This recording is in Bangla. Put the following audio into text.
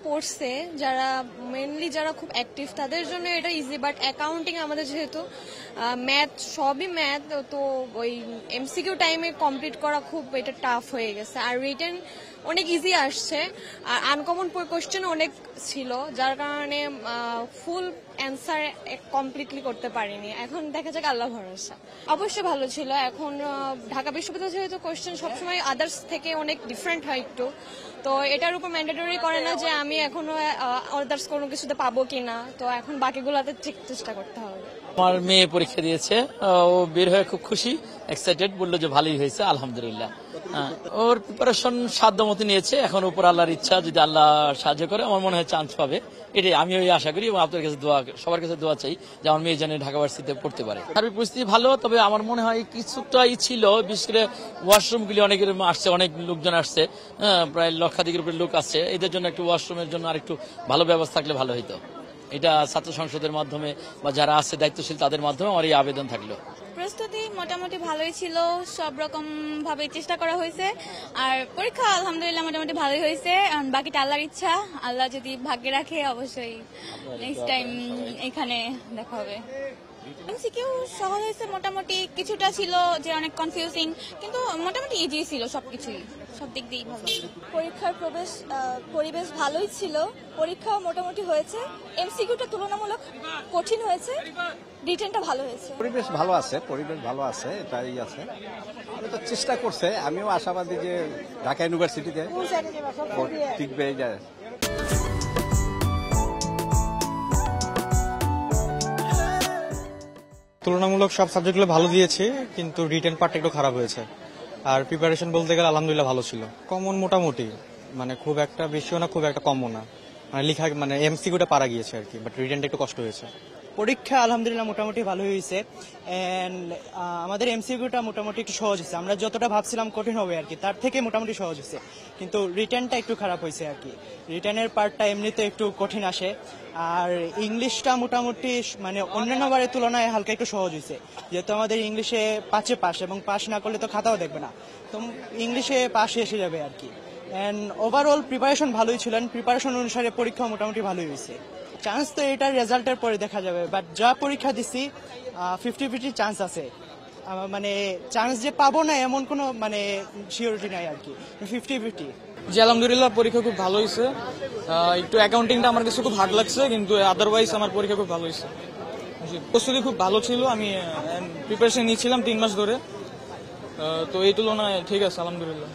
পড়ছে যারা মেইনলি যারা খুব অ্যাক্টিভ তাদের জন্য এটা ইজি, বাট অ্যাকাউন্টিং আমাদের যেহেতু ম্যাথ সবই ম্যাথ, তো ওই এমসিকিউ টাইমে কমপ্লিট করা খুব এটা টাফ হয়ে গেছে। আর রিটেন অনেক ইজি আসছে, আর আনকমন কোয়েশ্চেন অনেক ছিল, যার কারণে ফুল অ্যান্সার কমপ্লিটলি করতে পারিনি। এখন দেখা যাক, আল্লাহ ভরসা। অবশ্যই ভালো ছিল। এখন ঢাকা বিশ্ববিদ্যালয় যেহেতু কোয়েশ্চেন সবসময় আদার্স থেকে অনেক ডিফারেন্ট হয় একটু, তো এটার উপর ম্যান্ডেটরি করে না যে আমি এখনো আদার্স কোনো কিছুতে পাবো কিনা, তো এখন বাকিগুলোতে ঠিক চেষ্টা করতে হবে। আমার মেয়ে পরীক্ষা দিয়েছে, ও বের হয়ে খুব খুশি, এক্সাইটেড, বললো যে ভালোই হয়েছে আলহামদুলিল্লাহ। ওর প্রিপারেশন সাধ্য মতো নিয়েছে, এখন উপর আল্লাহর ইচ্ছা, যদি আল্লাহ সাহায্য করে আমার মনে হয় চান্স পাবে, এটাই আমি ওই আশা করি। এবং আপনার কাছে দোয়া, সবার কাছে দোয়া চাই যে আমার মেয়ে যেন ঢাকা ভার্সিটিতে পড়তে পারে। সার্বিক পরিস্থিতি ভালো, তবে আমার মনে হয় কিছুটাই ছিল, বিশেষ করে ওয়াশরুমগুলি অনেকের আসছে, অনেক লোকজন আসছে, প্রায় লক্ষাধিকের উপরে লোক আসছে, এদের জন্য একটু ওয়াশরুমের জন্য আর একটু ভালো ব্যবস্থা থাকলে ভালো হতো। এটা ছাত্র সংসদের মাধ্যমে বা যারা আছে দায়িত্বশীল তাদের মাধ্যমে আমার এই আবেদন থাকলো। প্রস্তুতি মোটামুটি ভালোই ছিল, সব রকম ভাবে চেষ্টা করা হয়েছে, আর পরীক্ষা আলহামদুলিল্লাহ মোটামুটি ভালোই হয়েছে। বাকিটা আল্লাহর ইচ্ছা, আল্লাহ যদি ভাগ্যে রাখে অবশ্যই নেক্সট টাইম এখানে দেখা হবে। এমসিকিউ সহজ হয়েছে মোটামুটি, কিছুটা ছিল যে অনেক কনফিউজিং, কিন্তু মোটামুটি ইজি ছিল সবকিছুই, সব দিক দিয়েই ভালো। পরীক্ষার পরিবেশ ভালোই ছিল, পরীক্ষা মোটামুটি হয়েছে, এমসিকিউটা তুলনামূলক কঠিন হয়েছে, রিটেনটা ভালো হয়েছে। পরিবেশ ভালো আছে, এটাই আছে। আমি তো চেষ্টা করছে, আমিও আশাবাদী যে ঢাকা ইউনিভার্সিটিতে টিকবে। তুলনামূলক সব সাবজেক্টগুলো ভালো দিয়েছে, কিন্তু রিটেন পার্টটা একটু খারাপ হয়েছে। আর প্রিপারেশন বলতে গেলে আলহামদুলিল্লাহ ভালো ছিল। কমন মোটামুটি, মানে খুব একটা বেশিও না খুব একটা কমও না, মানে লেখা মানে এমসিকিউটা পারা গিয়েছে আর কি, বাট রিটেনটা একটু কষ্ট হয়েছে। পরীক্ষা আলহামদুলিল্লাহ মোটামুটি ভালো হয়েছে, এন্ড আমাদের এমসিকিউটা মোটামুটি একটু সহজ হয়েছে। আমরা যতটা ভাবছিলাম কঠিন হবে আর কি, তার থেকে মোটামুটি সহজ হয়েছে, কিন্তু রিটেনটা একটু খারাপ হয়েছে আর কি। রিটেনের পার্টটা এমনিতে একটু কঠিন আসে, আর ইংলিশটা মোটামুটি মানে অন্যান্য বারের তুলনায় হালকা একটু সহজ হয়েছে, যেহেতু আমাদের ইংলিশে 5-এ পাস, এবং পাস না করলে তো খাতাও দেখবে না, তো ইংলিশে পাস এসে যাবে আর কি। এন্ড ওভারঅল প্রিপারেশন ভালোই ছিলেন, প্রিপারেশন অনুসারে পরীক্ষা মোটামুটি ভালোই হয়েছে। চান্স তো এটার রেজাল্টের পরে দেখা যাবে, বাট যা পরীক্ষা দিছি 50-50 চান্স আছে, মানে চান্স যে পাবো না এমন কোনো মানে সিওরিটি নাই আর কি, 50-50। জি আলহামদুলিল্লাহ, পরীক্ষা খুব ভালো হয়েছে। একটু অ্যাকাউন্টিংটা আমার কাছে খুব হার্ড লাগছে, কিন্তু আদারওয়াইজ আমার পরীক্ষা খুব ভালো হয়েছে। প্রস্তুতি খুব ভালো ছিল, আমি প্রিপারেশন নিয়েছিলাম 3 মাস ধরে, তো এই তুলনায় ঠিক আছে আলহামদুলিল্লাহ।